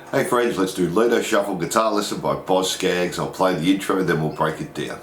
Hey friends, let's do Lido Shuffle guitar lesson by Boz Scaggs. I'll play the intro, then we'll break it down.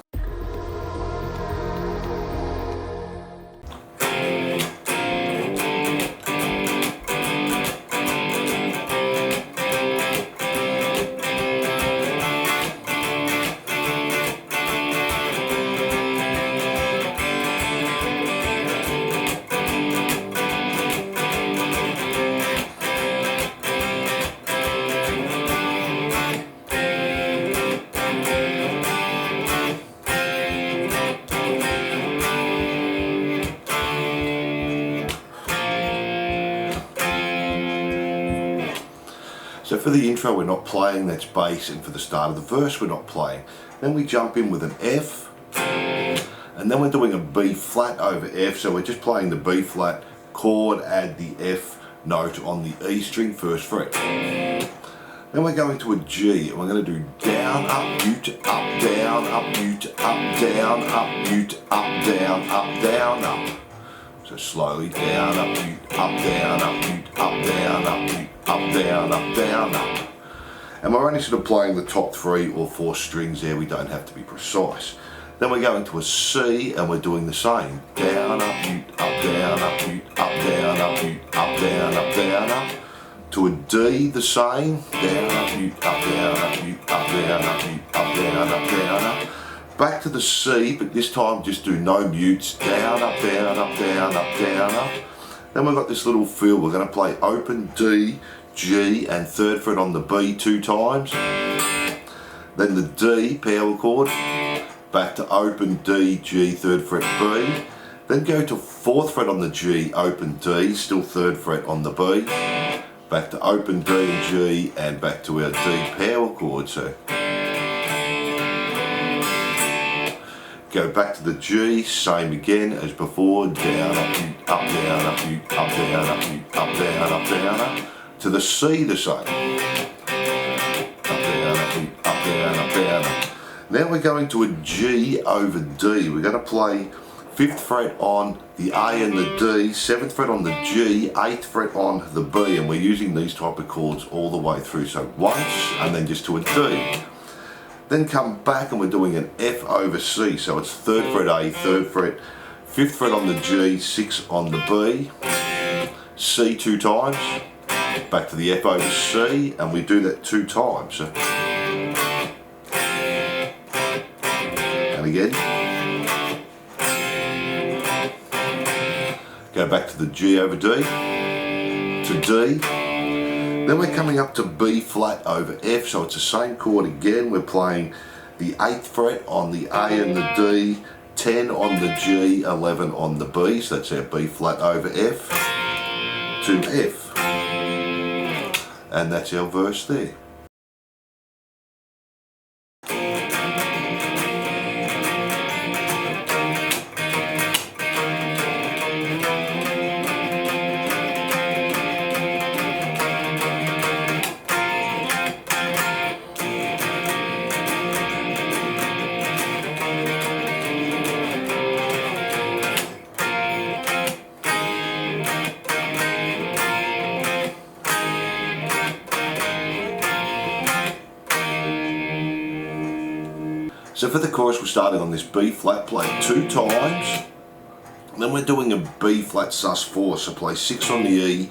So for the intro we're not playing, that's bass, and for the start of the verse we're not playing. Then we jump in with an F, and then we're doing a B flat over F, so we're just playing the B flat chord, add the F note on the E string, first fret. Then we're going to a G, and we're going to do down, up, mute, up, down, up, mute, up, down, up, mute, up, down, up, down, up. So slowly down, up, mute, up, down, up, mute, up, down, up, mute, up, down, up, down, up. And we're only sort of playing the top 3 or 4 strings there, we don't have to be precise. Then we're going to a C and we're doing the same. Down, up, mute, up, down, up, mute, up, down, up, mute, up, down, up, down, up. To a D, the same. Down, up, mute, up, down, up, mute, up, down, up, mute, up, down, up, down, up. Back to the C, but this time just do no mutes. Down, up, down, up, down, up, down, up. Then we've got this little fill. We're going to play open D, G, and 3rd fret on the B 2 times. Then the D, power chord. Back to open D, G, 3rd fret B. Then go to 4th fret on the G, open D, still 3rd fret on the B. Back to open D and G, and back to our D power chord. So go back to the G, same again as before, down, up, mute, up, down, up, mute, up, down, up, mute, up, down, up, down, up. To the C, the same. Up, down, up, mute, up, down, up, down, up. Now we're going to a G over D. We're going to play 5th fret on the A and the D, 7th fret on the G, 8th fret on the B, and we're using these type of chords all the way through. So once, and then just to a D. Then come back and we're doing an F over C, so it's 3rd fret A, 3rd fret, 5th fret on the G, 6 on the B, C 2 times, back to the F over C, and we do that 2 times. So, and again, go back to the G over D, to D. Then we're coming up to B flat over F, so it's the same chord again. We're playing the 8th fret on the A and the D, 10 on the G, 11 on the B, so that's our B flat over F to F. And that's our verse there. So for the chorus we're starting on this B flat, play 2 times, then we're doing a B flat sus4, so play 6 on the E,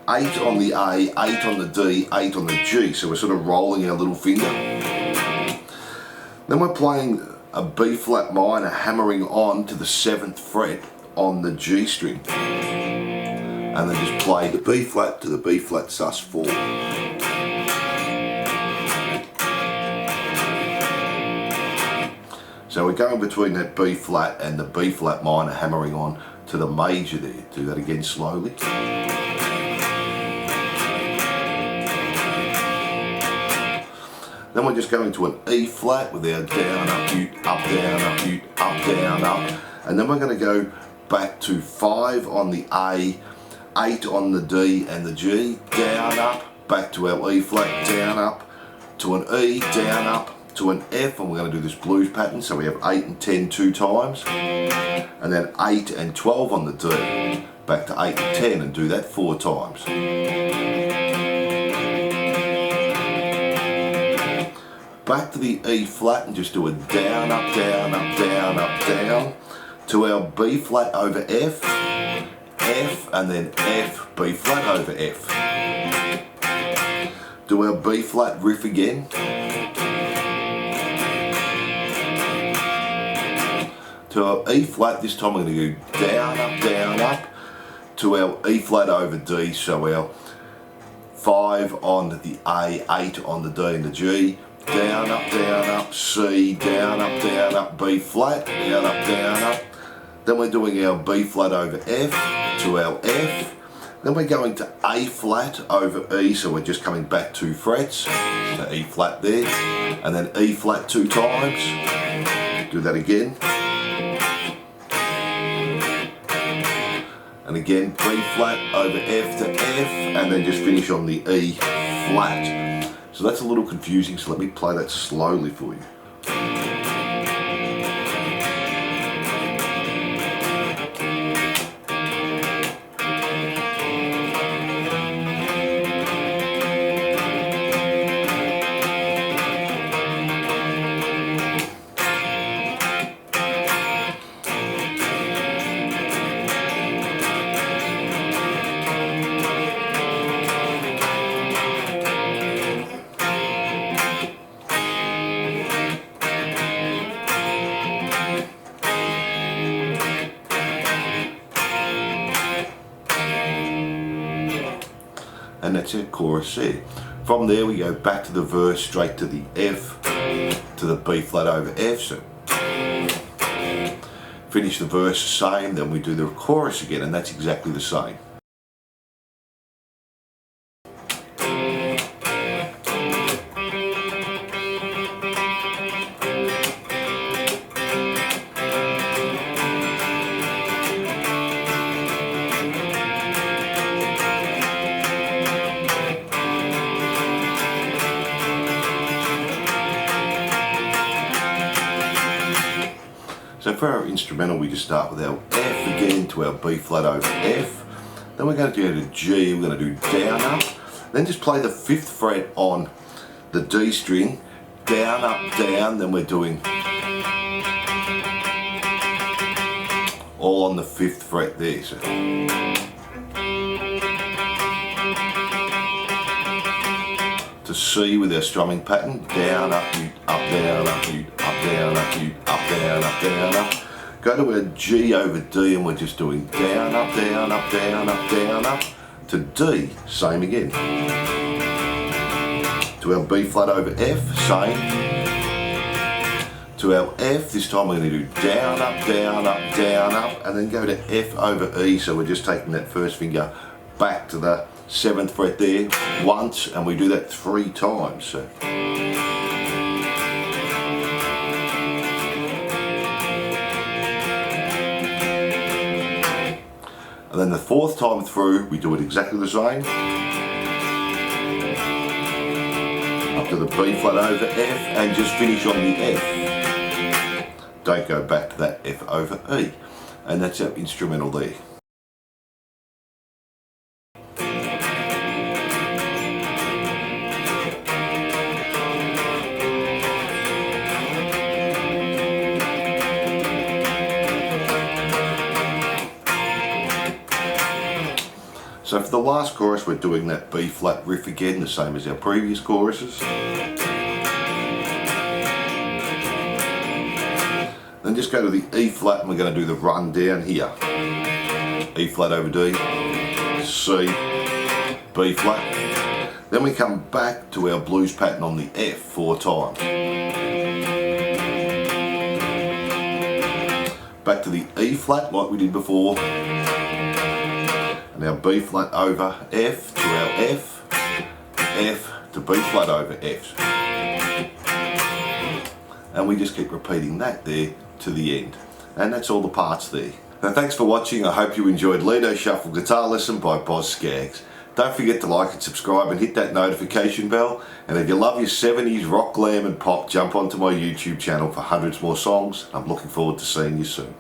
8 on the A, 8 on the D, 8 on the G, so we're sort of rolling our little finger. Then we're playing a B flat minor, hammering on to the 7th fret on the G string, and then just play the B flat to the B flat sus4. So we're going between that B flat and the B flat minor, hammering on to the major there. Do that again slowly. Then we're just going to an E flat with our down, up, mute, up, down, up, mute, up, down, up. And then we're going to go back to 5 on the A, 8 on the D and the G, down, up, back to our E flat, down, up, to an E, down, up, to an F, and we're going to do this blues pattern, so we have 8 and 10 2 times, and then 8 and 12 on the D, back to 8 and 10, and do that 4 times. back to the E flat and just do a down, up, down, up, down, up, down to our B flat over F, F, and then F, B flat over F. Do our B flat riff again. To our E flat, this time we're going to go down, up, to our E flat over D, so our 5 on the A, 8 on the D and the G, down, up, C, down, up, B flat, down, up. Then we're doing our B flat over F to our F. Then we're going to A flat over E, so we're just coming back 2 frets, so E flat there, and then E flat 2 times. Do that again. And again, B flat over F to F, and then just finish on the E flat. So that's a little confusing, so let me play that slowly for you. And that's our chorus there. From there we go back to the verse, straight to the F, to the B flat over F, so finish the verse the same, then we do the chorus again, and that's exactly the same. So for our instrumental, we just start with our F again to our B flat over F. Then we're going to go to G, we're going to do down, up. Then just play the 5th fret on the D string, down, up, down. Then we're doing all on the 5th fret there. So to C with our strumming pattern, down, up, you, up, down, up, you, up, down, up, you, up, down, up, down, up. Go to our G over D and we're just doing down, up, down, up, down, up, down, up. To D, same again. To our B flat over F, same. To our F, this time we're going to do down, up, down, up, down, up, and then go to F over E, so we're just taking that first finger back to the 7th fret there once, and we do that 3 times. So. And then the 4th time through, we do it exactly the same. Up to the B flat over F, and just finish on the F. Don't go back to that F over E. And that's our instrumental there. So for the last chorus, we're doing that B flat riff again, the same as our previous choruses. Then just go to the E flat and we're going to do the run down here. E flat over D, C, B flat. Then we come back to our blues pattern on the F 4 times. Back to the E flat like we did before. And our B flat over F to our F, F to B flat over F. And we just keep repeating that there to the end. And that's all the parts there. Now thanks for watching. I hope you enjoyed Lido Shuffle Guitar Lesson by Boz Scaggs. Don't forget to like and subscribe and hit that notification bell. And if you love your 70s rock, glam and pop, jump onto my YouTube channel for hundreds more songs. I'm looking forward to seeing you soon.